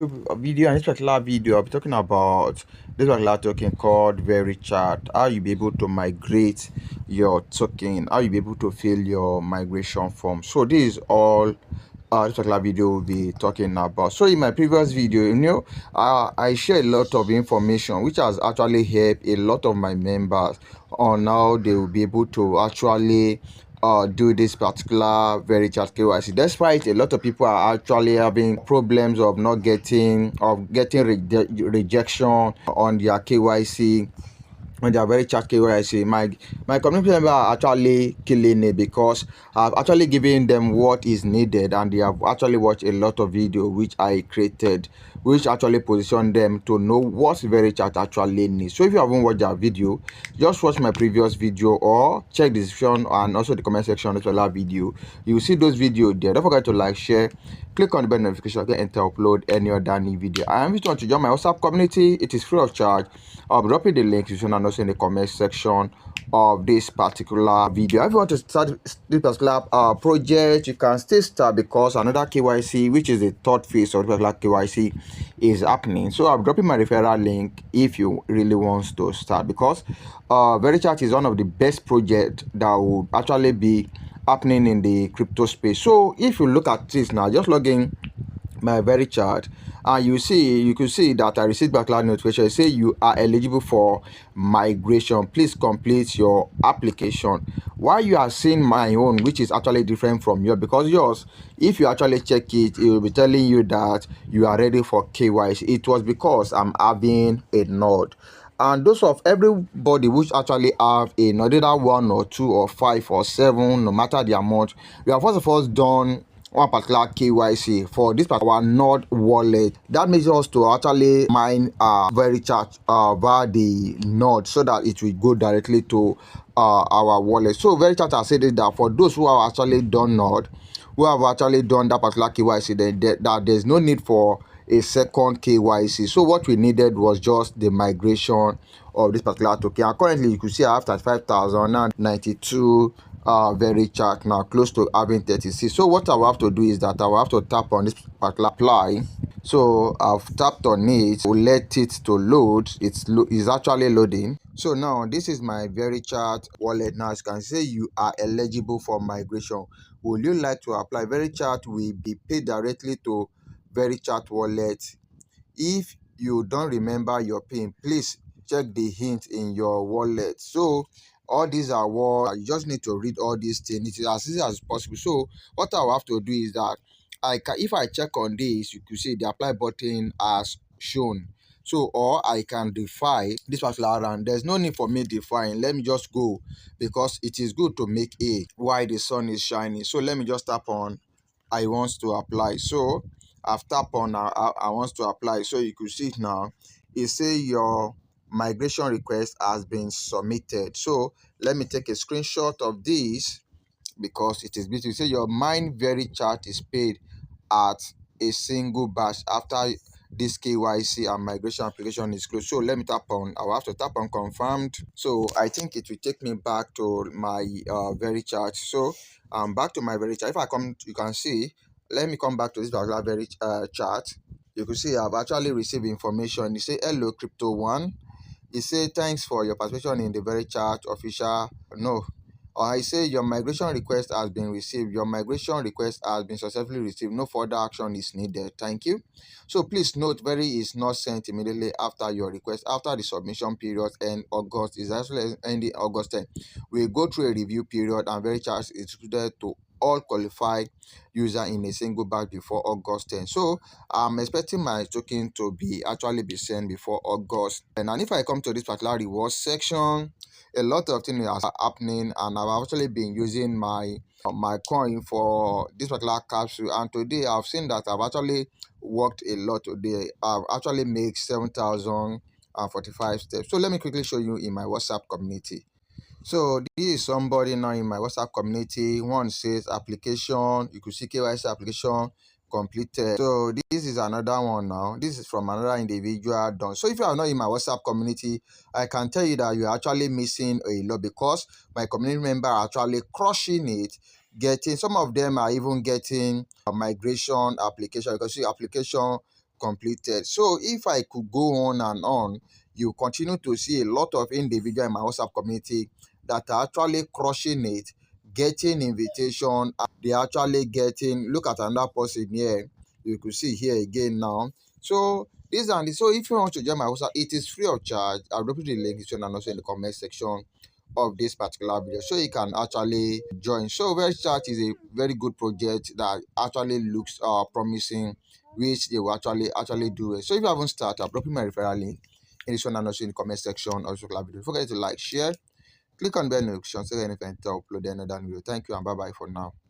Video and this particular video I'll be talking about this particular token called Verychat, how you be able to migrate your token, how you be able to fill your migration form. So this is all this particular video will be talking about. So in my previous video, I share a lot of information which has actually helped a lot of my members on how they will be able to actually do this particular Verychat KYC. Despite a lot of people are actually having problems of not getting rejection on their KYC, when they are very chat KYC. My community member are actually killing it because I've actually given them what is needed, and they have actually watched a lot of video which I created, which actually position them to know what very chat actually needs. So if you haven't watched that video, just watch my previous video or check the description and also the comment section of the video. You will see those videos there. Don't forget to like, share, click on the bell notification to enter upload any other new video. I invite you to join my WhatsApp community. It is free of charge. I'll be dropping the link and also in the comment section of this particular video. If you want to start this particular project, you can still start because another KYC, which is the third phase of the particular KYC, is happening. So I'm dropping my referral link if you really want to start, because Verychat is one of the best projects that will actually be happening in the crypto space. So if you look at this now, just log in my Verychat, and you can see that I received backlog notification. Say you are eligible for migration. Please complete your application. While you are seeing my own, which is actually different from yours, because yours, if you actually check it, it will be telling you that you are ready for KYC. It was because I'm having a node. And those of everybody which actually have another 1 or 2 or 5 or 7, no matter the amount, we have first of all done one particular KYC for this particular node wallet. That makes us to actually mine Verychat via the node, so that it will go directly to our wallet. So Verychat has said that for those who have actually done node, who have actually done that particular KYC, then that there's no need for a second KYC. So what we needed was just the migration of this particular token. And currently you could see I have 35,092 Verychat now, close to having 36. So what I will have to do is that I will have to tap on this particular apply. So I've tapped on it, we'll let it to load. It's actually loading. So now this is my Verychat wallet. Now as you can see, you are eligible for migration. Would you like to apply? Verychat will be paid directly to Verychat wallet. If you don't remember your PIN, please check the hint in your wallet. So all these are what you just need to read all these things. It is as easy as possible. So what I will have to do is that if I check on this, you could see the apply button as shown. So, or I can define this particular round. There's no need for me define. Let me just go, because it is good to make a while the sun is shining. So let me just tap on I want to apply. So I've tapped on I want to apply. So you could see it now. It say your migration request has been submitted. So let me take a screenshot of this, because it is beautiful. Say your mine Verychat is paid at a single batch after this KYC and migration application is closed. So let me tap on, I will have to tap on confirmed. So I think it will take me back to my Verychat. So back to my Verychat. If I come, you can see, let me come back to this particular Verychat. You can see I've actually received information. You say hello crypto one. It say thanks for your participation in the Verychat official. No, I say your migration request has been received. Your migration request has been successfully received. No further action is needed. Thank you. So please note, Very is not sent immediately after your request. After the submission period end August is actually ending August 10. We go through a review period, and Verychat is distributed to all qualified user in a single batch before August 10. So I'm expecting my token to be sent before August. And if I come to this particular reward section, a lot of things are happening, and I've actually been using my coin for this particular capsule. And today I've seen that I've actually worked a lot today. I've actually made 7,045 steps. So let me quickly show you in my WhatsApp community. So this is somebody now in my WhatsApp community. One says application. You could see KYC application completed. So this is another one now. This is from another individual done. So if you are not in my WhatsApp community, I can tell you that you're actually missing a lot, because my community member are actually crushing it. Some of them are even getting a migration application. You can see application completed. So if I could go on and on, you continue to see a lot of individuals in my WhatsApp community that are actually crushing it, getting invitation. They're actually getting, look at another person here, you could see here again now. So this and this. So if you want to join my WhatsApp, it is free of charge. I'll drop the link and also in the comment section of this particular video, so you can actually join. So Verychat is a very good project that actually looks promising, which they will actually do it. So if you haven't started, I'm dropping my referral link in this one and also in the comment section of this particular video. Don't forget to like, share, click on the bell notification so anything to upload another video. Thank you and bye bye for now.